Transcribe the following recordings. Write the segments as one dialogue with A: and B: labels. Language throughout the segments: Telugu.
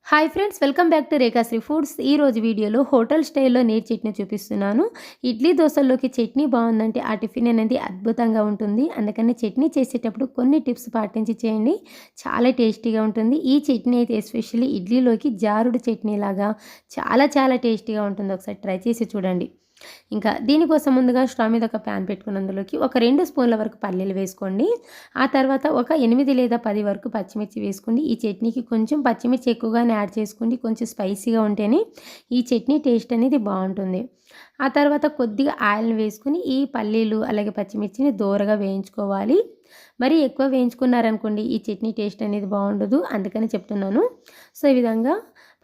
A: Hi friends, welcome back to Rekhasri foods. ఈరోజు వీడియోలో హోటల్ స్టైల్లో నీరు చట్నీ చూపిస్తున్నాను. ఇడ్లీ దోశల్లోకి చట్నీ బాగుందంటే ఆ టిఫిన్ అనేది అద్భుతంగా ఉంటుంది. అందుకని చట్నీ చేసేటప్పుడు కొన్ని టిప్స్ పాటించి చేయండి, చాలా టేస్టీగా ఉంటుంది. ఈ చట్నీ అయితే ఎస్పెషల్లీ ఇడ్లీలోకి జారుడు చట్నీ లాగా చాలా చాలా టేస్టీగా ఉంటుంది. ఒకసారి ట్రై చేసి చూడండి. ఇంకా దీనికోసం ముందుగా స్టవ్ మీద ఒక ప్యాన్ పెట్టుకుని అందులోకి ఒక 2 స్పూన్ల వరకు పల్లీలు వేసుకోండి. ఆ తర్వాత ఒక 8 లేదా 10 వరకు పచ్చిమిర్చి వేసుకోండి. ఈ చట్నీకి కొంచెం పచ్చిమిర్చి ఎక్కువగానే యాడ్ చేసుకోండి, కొంచెం స్పైసీగా ఉంటేనే ఈ చట్నీ టేస్ట్ అనేది బాగుంటుంది. ఆ తర్వాత కొద్దిగా ఆయిల్ని వేసుకుని ఈ పల్లీలు అలాగే పచ్చిమిర్చిని దోరగా వేయించుకోవాలి. మరి ఎక్కువ వేయించుకున్నారనుకోండి ఈ చట్నీ టేస్ట్ అనేది బాగుండదు, అందుకని చెప్తున్నాను. సో ఈ విధంగా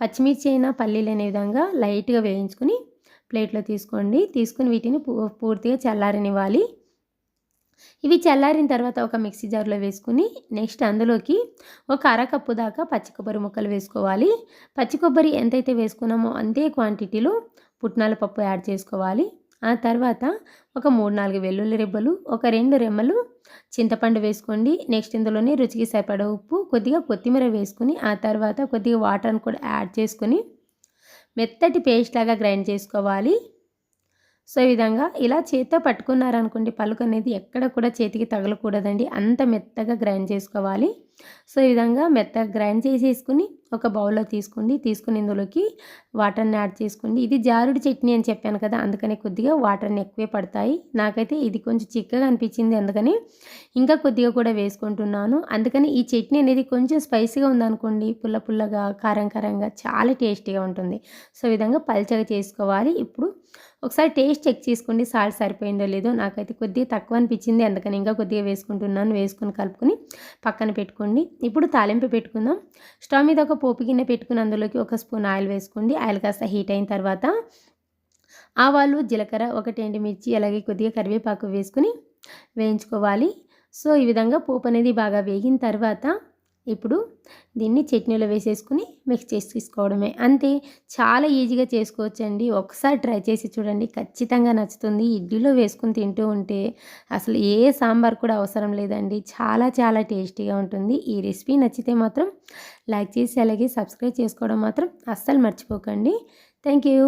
A: పచ్చిమిర్చి అయినా పల్లీలు అనే విధంగా లైట్గా వేయించుకుని ప్లేట్లో తీసుకోండి. తీసుకుని వీటిని పూర్తిగా చల్లారనివ్వాలి. ఇవి చల్లారిన తర్వాత ఒక మిక్సీ జార్లో వేసుకుని నెక్స్ట్ అందులోకి ఒక అరకప్పు దాకా పచ్చి కొబ్బరి ముక్కలు వేసుకోవాలి. పచ్చి కొబ్బరి ఎంతైతే వేసుకున్నామో అంతే క్వాంటిటీలో పుట్నాల పప్పు యాడ్ చేసుకోవాలి. ఆ తర్వాత ఒక 3-4 వెల్లుల్లి రెబ్బలు, ఒక 2 రెమ్మలు చింతపండు వేసుకోండి. నెక్స్ట్ ఇందులోనే రుచికి సరిపడా ఉప్పు, కొద్దిగా కొత్తిమీర వేసుకుని ఆ తర్వాత కొద్దిగా వాటర్ని కూడా యాడ్ చేసుకుని మెత్తటి పేస్ట్ లాగా గ్రైండ్ చేసుకోవాలి. సో ఈ విధంగా ఇలా చేత్తో పట్టుకున్నారనుకోండి పలుకు అనేది ఎక్కడ కూడా చేతికి తగలకూడదండి, అంత మెత్తగా గ్రైండ్ చేసుకోవాలి. సో ఈ విధంగా మెత్తగా గ్రైండ్ చేసేసుకుని ఒక బౌల్లో తీసుకోండి. తీసుకుని ఇందులోకి వాటర్ని యాడ్ చేసుకోండి. ఇది జారుడు చట్నీ అని చెప్పాను కదా, అందుకని కొద్దిగా వాటర్ని ఎక్కువే పడతాయి. నాకైతే ఇది కొంచెం చిక్కగా అనిపించింది, అందుకని ఇంకా కొద్దిగా కూడా వేసుకుంటున్నాను. అందుకని ఈ చట్నీ అనేది కొంచెం స్పైసీగా ఉందనుకోండి, పుల్ల పుల్లగా కారం కారంగా చాలా టేస్టీగా ఉంటుంది. సో ఈ విధంగా పల్చగా చేసుకోవాలి. ఇప్పుడు ఒకసారి టేస్ట్ చెక్ చేసుకోండి, సాల్ట్ సరిపోయిందో లేదో. నాకైతే కొద్దిగా తక్కువ అనిపించింది, అందుకని ఇంకా కొద్దిగా వేసుకుంటున్నాను. వేసుకుని కలుపుకొని పక్కన పెట్టుకోండి. ఇప్పుడు తాలింపు పెట్టుకుందాం. స్టవ్ మీద ఒక పోపు గిన్నె పెట్టుకుని అందులోకి 1 స్పూన్ ఆయిల్ వేసుకోండి. ఆయిల్ కాస్త హీట్ అయిన తర్వాత ఆవాలు, జీలకర్ర, 1 ఎండుమిర్చి అలాగే కొద్దిగా కరివేపాకు వేసుకుని వేయించుకోవాలి. సో ఈ విధంగా పోపు అనేది బాగా వేగిన తర్వాత ఇప్పుడు దీన్ని చట్నీలో వేసేసుకుని మిక్స్ చేసి తీసుకోవడమే, అంతే. చాలా ఈజీగా చేసుకోవచ్చండి. ఒకసారి ట్రై చేసి చూడండి, ఖచ్చితంగా నచ్చుతుంది. ఇడ్లీలో వేసుకుని తింటూ ఉంటే అసలు ఏ సాంబార్ కూడా అవసరం లేదండి, చాలా చాలా టేస్టీగా ఉంటుంది. ఈ రెసిపీ నచ్చితే మాత్రం లైక్ చేసి అలాగే సబ్స్క్రైబ్ చేసుకోవడం మాత్రం అస్సలు మర్చిపోకండి. Thank you.